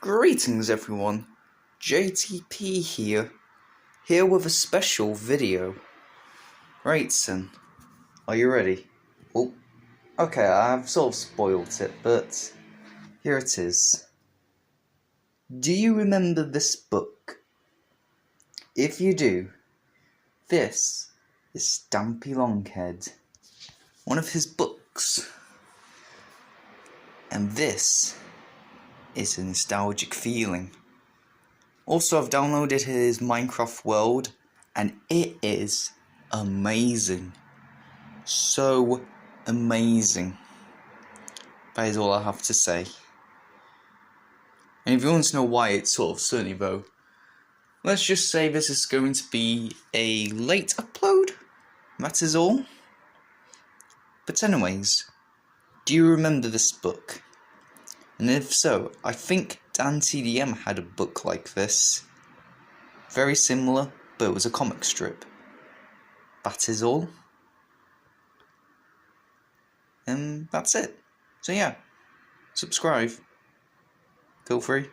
Greetings everyone, JTP here with a special video. Right then, are you ready? Oh, okay, I've sort of spoiled it, but here it is. Do you remember this book? If you do, this is Stampy Longhead, one of his books. And this is a nostalgic feeling. Also, I've downloaded his Minecraft world, and it is amazing. So amazing. That is all I have to say. And if you want to know why it's sort of sunny though, let's just say this is going to be a late upload. That is all. But anyways, do you remember this book? And if so, I think Dan TDM had a book like this. Very similar, but it was a comic strip. That is all. And that's it. So yeah, subscribe. Feel free.